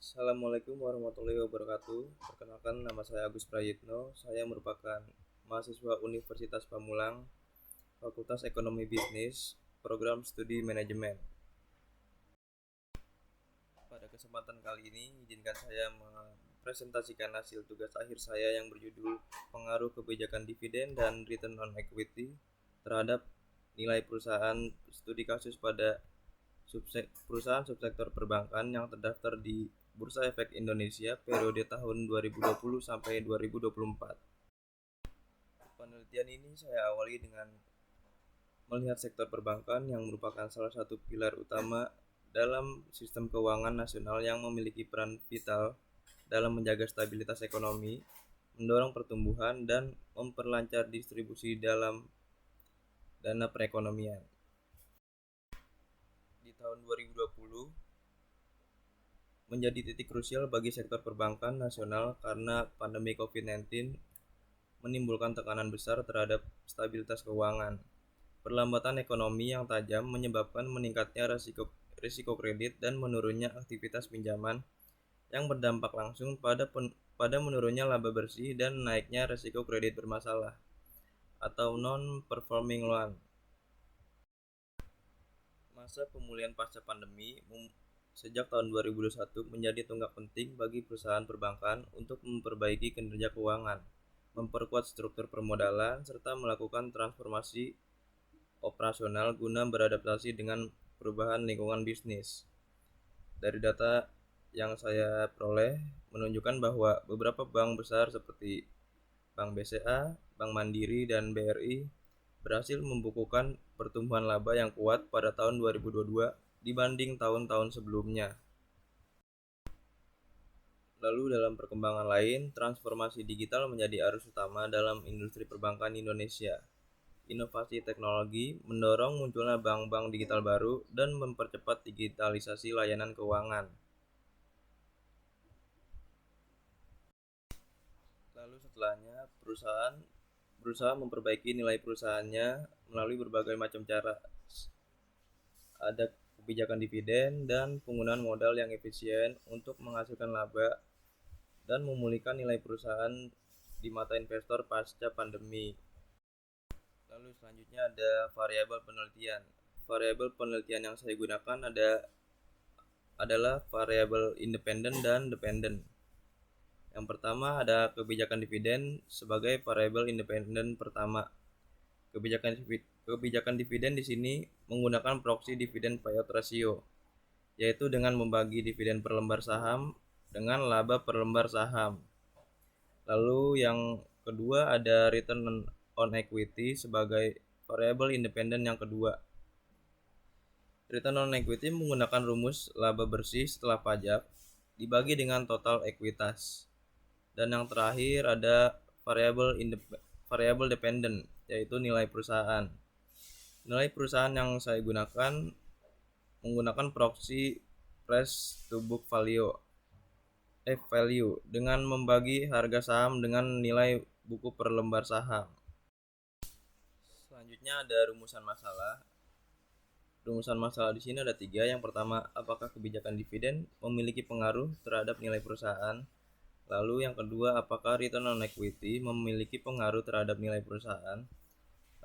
Assalamualaikum warahmatullahi wabarakatuh. Perkenalkan, nama saya Agus Prayitno. Saya merupakan mahasiswa Universitas Pamulang, Fakultas Ekonomi Bisnis, Program Studi Manajemen. Pada kesempatan kali ini, izinkan saya mempresentasikan hasil tugas akhir saya yang berjudul Pengaruh Kebijakan Dividen dan Return on Equity terhadap nilai perusahaan studi kasus pada perusahaan subsektor perbankan yang terdaftar di Bursa Efek Indonesia periode tahun 2020 sampai 2024. Penelitian ini saya awali dengan melihat sektor perbankan yang merupakan salah satu pilar utama dalam sistem keuangan nasional yang memiliki peran vital dalam menjaga stabilitas ekonomi, mendorong pertumbuhan, dan memperlancar distribusi dalam dana perekonomian. Di tahun 2020 menjadi titik krusial bagi sektor perbankan nasional karena pandemi COVID-19 menimbulkan tekanan besar terhadap stabilitas keuangan. Perlambatan ekonomi yang tajam menyebabkan meningkatnya risiko kredit dan menurunnya aktivitas pinjaman yang berdampak langsung pada menurunnya laba bersih dan naiknya risiko kredit bermasalah atau non-performing loan. Masa pemulihan pasca pandemi sejak tahun 2021 menjadi tonggak penting bagi perusahaan perbankan untuk memperbaiki kinerja keuangan, memperkuat struktur permodalan, serta melakukan transformasi operasional guna beradaptasi dengan perubahan lingkungan bisnis. Dari data yang saya peroleh menunjukkan bahwa beberapa bank besar seperti Bank BCA, Bank Mandiri, dan BRI berhasil membukukan pertumbuhan laba yang kuat pada tahun 2022 dibanding tahun-tahun sebelumnya. Lalu dalam perkembangan lain, transformasi digital menjadi arus utama dalam industri perbankan Indonesia. Inovasi teknologi mendorong munculnya bank-bank digital baru dan mempercepat digitalisasi layanan keuangan. Lalu setelahnya, perusahaan berusaha memperbaiki nilai perusahaannya melalui berbagai macam cara. Ada kebijakan dividen dan penggunaan modal yang efisien untuk menghasilkan laba dan memulihkan nilai perusahaan di mata investor pasca pandemi. Lalu selanjutnya ada variabel penelitian. Variabel penelitian yang saya gunakan adalah variabel independen dan dependen. Yang pertama ada kebijakan dividen sebagai variabel independen pertama. Kebijakan dividen di sini menggunakan proxy dividend payout ratio, yaitu dengan membagi dividen per lembar saham dengan laba per lembar saham. Lalu yang kedua ada return on equity sebagai variabel independen yang kedua. Return on equity menggunakan rumus laba bersih setelah pajak dibagi dengan total ekuitas. Dan yang terakhir ada variabel dependent, yaitu nilai perusahaan. Nilai perusahaan yang saya gunakan menggunakan proxy price to book value dengan membagi harga saham dengan nilai buku per lembar saham. Selanjutnya ada rumusan masalah. Rumusan masalah di sini ada 3. Yang pertama, apakah kebijakan dividen memiliki pengaruh terhadap nilai perusahaan? Lalu yang kedua, apakah return on equity memiliki pengaruh terhadap nilai perusahaan?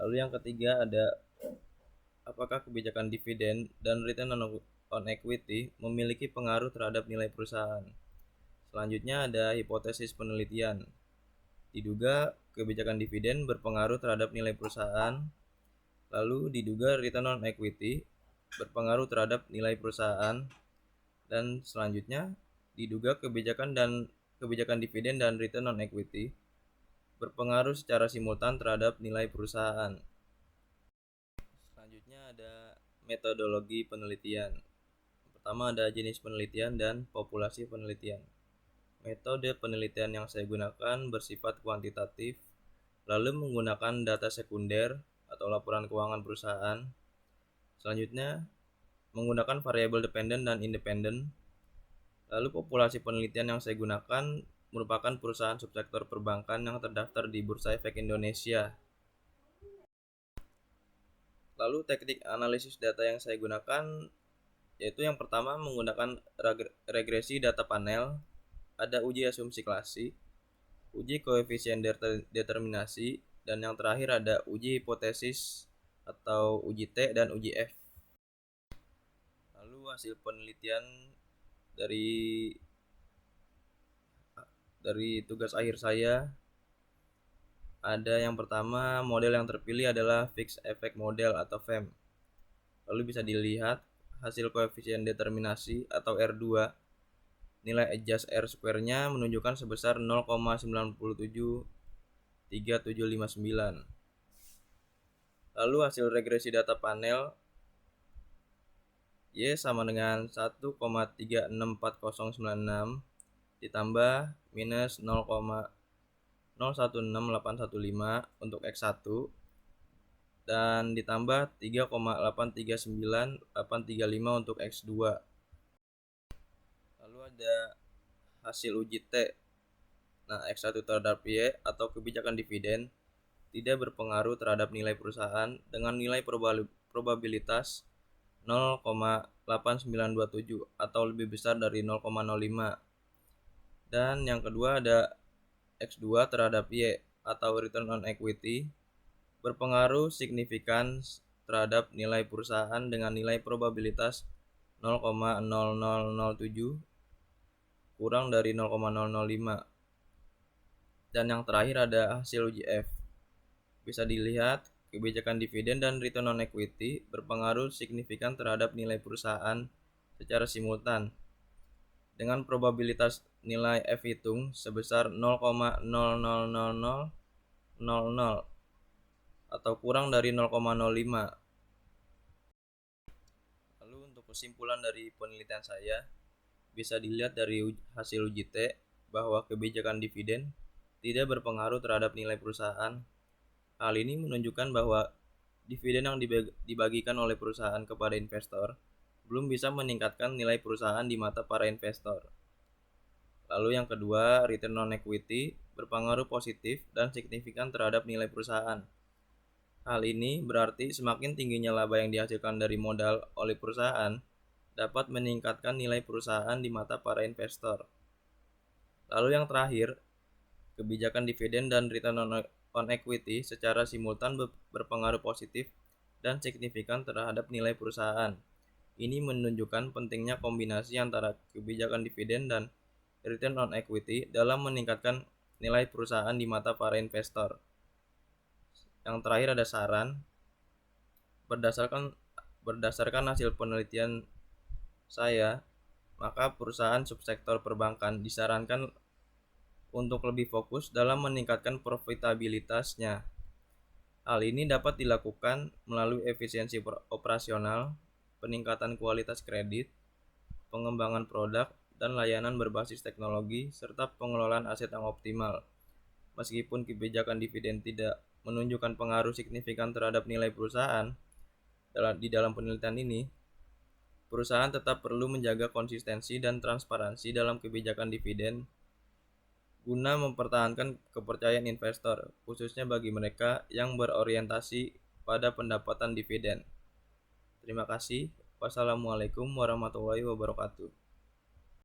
Lalu yang ketiga ada apakah kebijakan dividen dan return on equity memiliki pengaruh terhadap nilai perusahaan? Selanjutnya ada hipotesis penelitian. Diduga kebijakan dividen berpengaruh terhadap nilai perusahaan. Lalu diduga return on equity berpengaruh terhadap nilai perusahaan. Dan selanjutnya diduga kebijakan dividen dan return on equity berpengaruh secara simultan terhadap nilai perusahaan. Selanjutnya ada metodologi penelitian. Pertama ada jenis penelitian dan populasi penelitian. Metode penelitian yang saya gunakan bersifat kuantitatif, lalu menggunakan data sekunder atau laporan keuangan perusahaan. Selanjutnya menggunakan variabel dependen dan independen. Lalu populasi penelitian yang saya gunakan merupakan perusahaan subsektor perbankan yang terdaftar di Bursa Efek Indonesia. Lalu teknik analisis data yang saya gunakan yaitu yang pertama menggunakan regresi data panel, ada uji asumsi klasik, uji koefisien determinasi, dan yang terakhir ada uji hipotesis atau uji T dan uji F. Lalu hasil penelitian dari tugas akhir saya, ada yang pertama, model yang terpilih adalah Fixed Effect Model atau FEM. Lalu bisa dilihat hasil koefisien determinasi atau R2, nilai adjust R square-nya menunjukkan sebesar 0,97379. Lalu hasil regresi data panel Y sama dengan 1,364096 ditambah minus 0,016815 untuk X1 dan ditambah 3,839835 untuk X2. Lalu ada hasil uji T. Nah, X1 terhadap Y atau kebijakan dividen tidak berpengaruh terhadap nilai perusahaan dengan nilai probabilitas 0,8927 atau lebih besar dari 0,05. Dan yang kedua ada X2 terhadap Y atau return on equity berpengaruh signifikan terhadap nilai perusahaan dengan nilai probabilitas 0,0007 kurang dari 0,005. Dan yang terakhir ada hasil uji F. Bisa dilihat kebijakan dividen dan return on equity berpengaruh signifikan terhadap nilai perusahaan secara simultan dengan probabilitas nilai F hitung sebesar 0,000000 atau kurang dari 0,05. Lalu untuk kesimpulan dari penelitian saya, bisa dilihat dari hasil uji T bahwa kebijakan dividen tidak berpengaruh terhadap nilai perusahaan. Hal ini menunjukkan bahwa dividen yang dibagikan oleh perusahaan kepada investor belum bisa meningkatkan nilai perusahaan di mata para investor. Lalu yang kedua, return on equity berpengaruh positif dan signifikan terhadap nilai perusahaan. Hal ini berarti semakin tingginya laba yang dihasilkan dari modal oleh perusahaan dapat meningkatkan nilai perusahaan di mata para investor. Lalu yang terakhir, kebijakan dividen dan return on equity secara simultan berpengaruh positif dan signifikan terhadap nilai perusahaan. Ini menunjukkan pentingnya kombinasi antara kebijakan dividen dan return on equity dalam meningkatkan nilai perusahaan di mata para investor. Yang terakhir ada saran. Berdasarkan hasil penelitian saya, maka perusahaan subsektor perbankan disarankan untuk lebih fokus dalam meningkatkan profitabilitasnya. Hal ini dapat dilakukan melalui efisiensi operasional, peningkatan kualitas kredit, pengembangan produk dan layanan berbasis teknologi, serta pengelolaan aset yang optimal. Meskipun kebijakan dividen tidak menunjukkan pengaruh signifikan terhadap nilai perusahaan di dalam penelitian ini, perusahaan tetap perlu menjaga konsistensi dan transparansi dalam kebijakan dividen guna mempertahankan kepercayaan investor, khususnya bagi mereka yang berorientasi pada pendapatan dividen. Terima kasih. Wassalamualaikum warahmatullahi wabarakatuh.